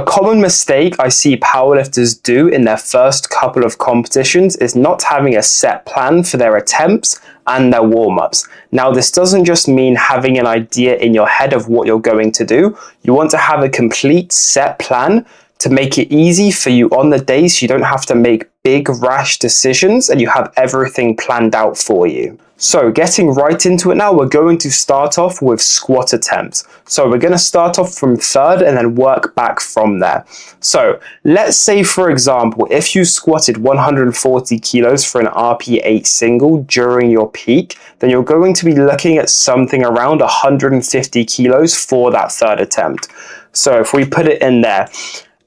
A common mistake I see powerlifters do in their first couple of competitions is not having a set plan for their attempts and their warm-ups. Now, this doesn't just mean having an idea in your head of what you're going to do. You want to have a complete set plan to make it easy for you on the day so you don't have to make big rash decisions and you have everything planned out for you. So getting right into it now, we're going to start off with squat attempts. So we're going to start off from third and then work back from there. So let's say, for example, if you squatted 140 kilos for an RP8 single during your peak, then you're going to be looking at something around 150 kilos for that third attempt. So if we put it in there,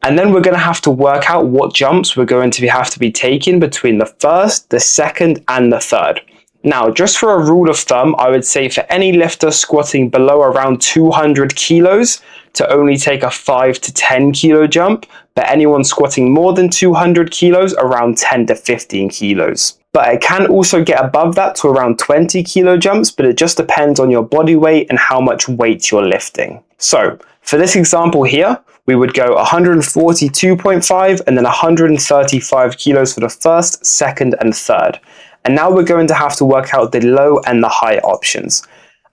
and then we're going to have to work out what jumps we're going to have to be taking between the first, the second, and the third. Now, just for a rule of thumb, I would say for any lifter squatting below around 200 kilos to only take a 5 to 10 kilo jump, but anyone squatting more than 200 kilos around 10 to 15 kilos. But it can also get above that to around 20 kilo jumps, but it just depends on your body weight and how much weight you're lifting. So for this example here, we would go 142.5 and then 135 kilos for the first, second, and third. And now we're going to have to work out the low and the high options.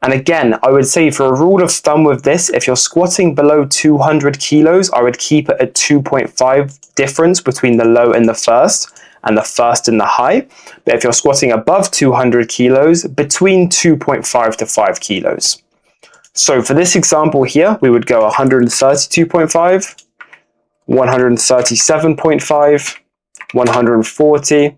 And again, I would say for a rule of thumb with this, if you're squatting below 200 kilos, I would keep it at 2.5 difference between the low and the first and the high. But if you're squatting above 200 kilos, between 2.5 to 5 kilos. So for this example here, we would go 132.5, 137.5, 140,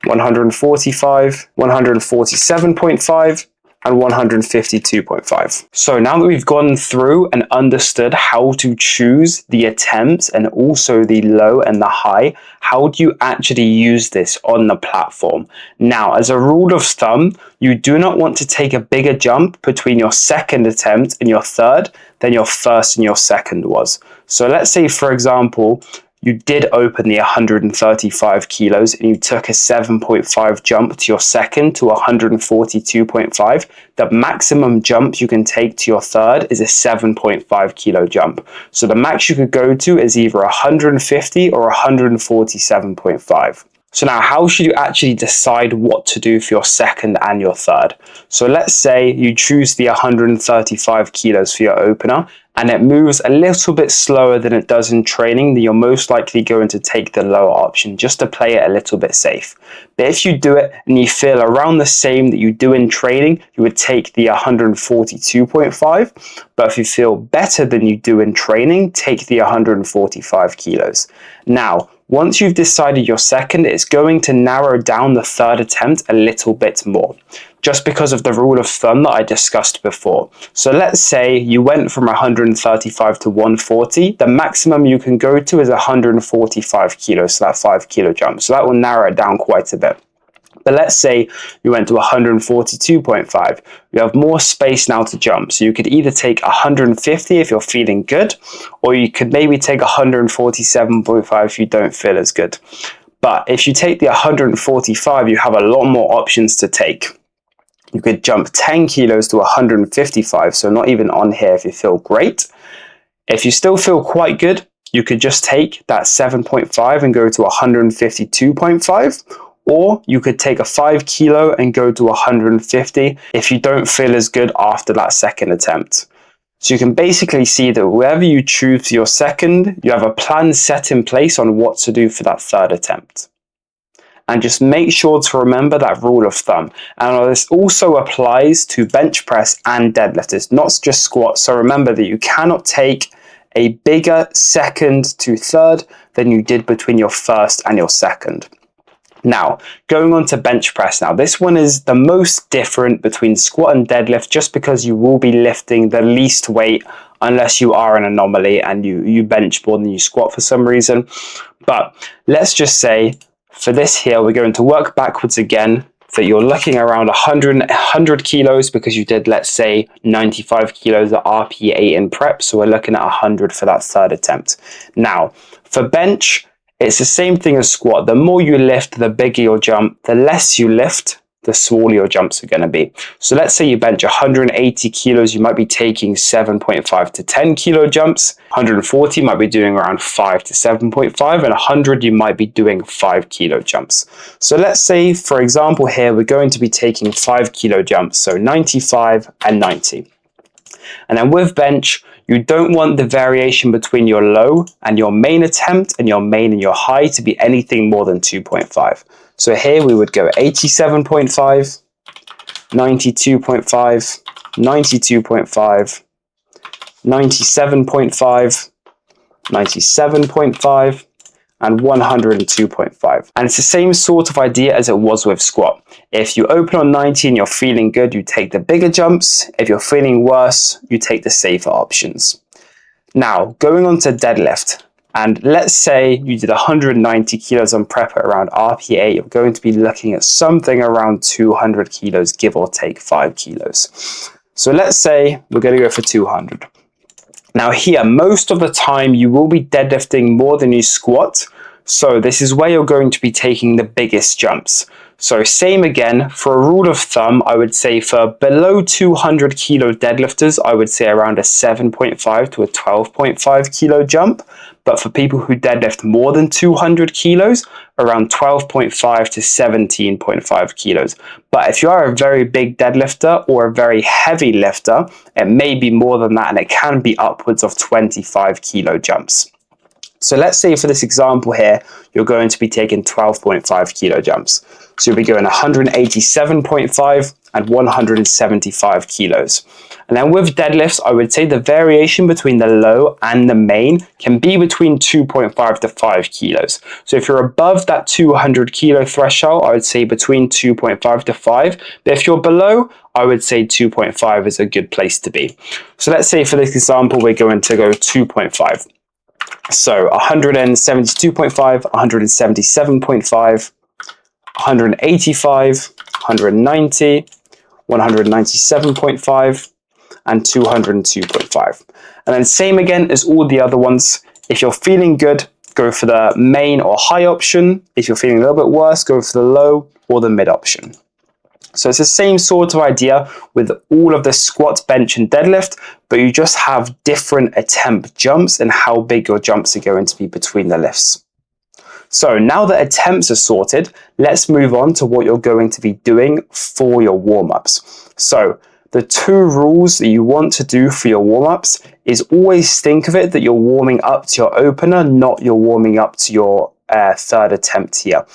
145, 147.5, and 152.5. So now that we've gone through and understood how to choose the attempts and also the low and the high, how do you actually use this on the platform? Now, as a rule of thumb, you do not want to take a bigger jump between your second attempt and your third than your first and your second was. So let's say, for example, you did open the 135 kilos and you took a 7.5 jump to your second to 142.5. The maximum jump you can take to your third is a 7.5 kilo jump. So the max you could go to is either 150 or 147.5. So now, how should you actually decide what to do for your second and your third? So let's say you choose the 135 kilos for your opener and it moves a little bit slower than it does in training, then you're most likely going to take the lower option just to play it a little bit safe. But if you do it and you feel around the same that you do in training, you would take the 142.5. But if you feel better than you do in training, take the 145 kilos. Now, once you've decided your second, it's going to narrow down the third attempt a little bit more, just because of the rule of thumb that I discussed before. So let's say you went from 135 to 140, the maximum you can go to is 145 kilos, so that 5 kilo jump. So that will narrow it down quite a bit. But let's say you went to 142.5. You have more space now to jump. So you could either take 150 if you're feeling good, or you could maybe take 147.5 if you don't feel as good. But if you take the 145, you have a lot more options to take. You could jump 10 kilos to 155, so not even on here if you feel great. If you still feel quite good, you could just take that 7.5 and go to 152.5. Or you could take a 5 kilo and go to 150 if you don't feel as good after that second attempt. So you can basically see that wherever you choose for your second, you have a plan set in place on what to do for that third attempt. And just make sure to remember that rule of thumb. And this also applies to bench press and deadlifters, not just squats. So remember that you cannot take a bigger second to third than you did between your first and your second. Now, going on to bench press now, this one is the most different between squat and deadlift just because you will be lifting the least weight unless you are an anomaly and you bench more than you squat for some reason. But let's just say for this here, we're going to work backwards again, that you're looking around 100 kilos because you did, let's say, 95 kilos at RP8 in prep. So we're looking at 100 for that third attempt. Now, for bench, it's the same thing as squat. The more you lift, the bigger your jump. The less you lift, the smaller your jumps are going to be. So let's say you bench 180 kilos, you might be taking 7.5 to 10 kilo jumps. 140 might be doing around 5 to 7.5, and 100 you might be doing 5 kilo jumps. So let's say, for example, here we're going to be taking 5 kilo jumps, so 95 and 90. And then with bench, you don't want the variation between your low and your main attempt and your main and your high to be anything more than 2.5. So here we would go 87.5, 92.5, 92.5, 97.5, 97.5, and 102.5. And it's the same sort of idea as it was with squat. If you open on 90 and you're feeling good, you take the bigger jumps. If you're feeling worse, you take the safer options. Now, going on to deadlift. And let's say you did 190 kilos on prep at around RP8, you're going to be looking at something around 200 kilos, give or take 5 kilos. So let's say we're going to go for 200. Now here, most of the time you will be deadlifting more than you squat. So this is where you're going to be taking the biggest jumps. So same again, for a rule of thumb, I would say for below 200 kilo deadlifters, I would say around a 7.5 to a 12.5 kilo jump. But for people who deadlift more than 200 kilos, around 12.5 to 17.5 kilos. But if you are a very big deadlifter or a very heavy lifter, it may be more than that, and it can be upwards of 25 kilo jumps. So let's say for this example here, you're going to be taking 12.5 kilo jumps. So you'll be going 187.5 and 175 kilos. And then with deadlifts, I would say the variation between the low and the main can be between 2.5 to 5 kilos. So if you're above that 200 kilo threshold, I would say between 2.5 to 5. But if you're below, I would say 2.5 is a good place to be. So let's say for this example, we're going to go 2.5. So 172.5, 177.5, 185, 190, 197.5, and 202.5. And then same again as all the other ones. If you're feeling good, go for the main or high option. If you're feeling a little bit worse, go for the low or the mid option. So it's the same sort of idea with all of the squat, bench, and deadlift, but you just have different attempt jumps and how big your jumps are going to be between the lifts. So now that attempts are sorted, let's move on to what you're going to be doing for your warm-ups. So the 2 rules that you want to do for your warm-ups is always think of it that you're warming up to your opener, not you're warming up to your third attempt here.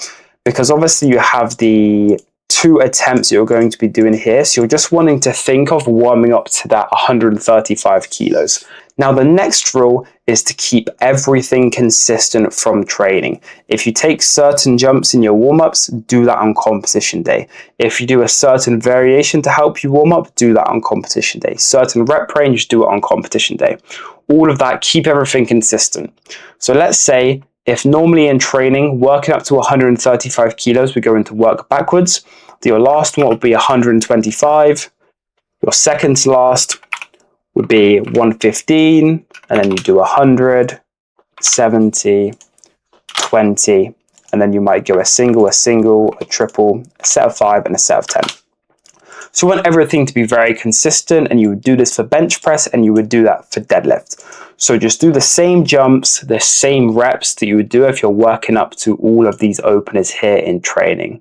Because obviously you have the 2 attempts you're going to be doing here, so you're just wanting to think of warming up to that 135 kilos. Now the next rule is to keep everything consistent from training. If you take certain jumps in your warm-ups, do that on competition day. If you do a certain variation to help you warm up, do that on competition day. Certain rep range, do it on competition day. All of that, keep everything consistent. So let's say if normally in training, working up to 135 kilos, we're going to work backwards. Your last one would be 125. Your second to last would be 115. And then you do 100, 70, 20. And then you might go a single, a triple, a set of 5, and a set of 10. So you want everything to be very consistent, and you would do this for bench press and you would do that for deadlift. So just do the same jumps, the same reps that you would do if you're working up to all of these openers here in training.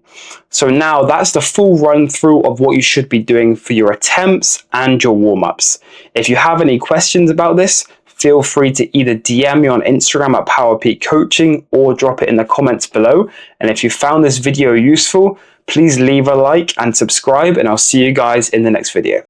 So now that's the full run through of what you should be doing for your attempts and your warm-ups. If you have any questions about this, feel free to either DM me on Instagram at PowerPeak Coaching or drop it in the comments below. And if you found this video useful, please leave a like and subscribe, and I'll see you guys in the next video.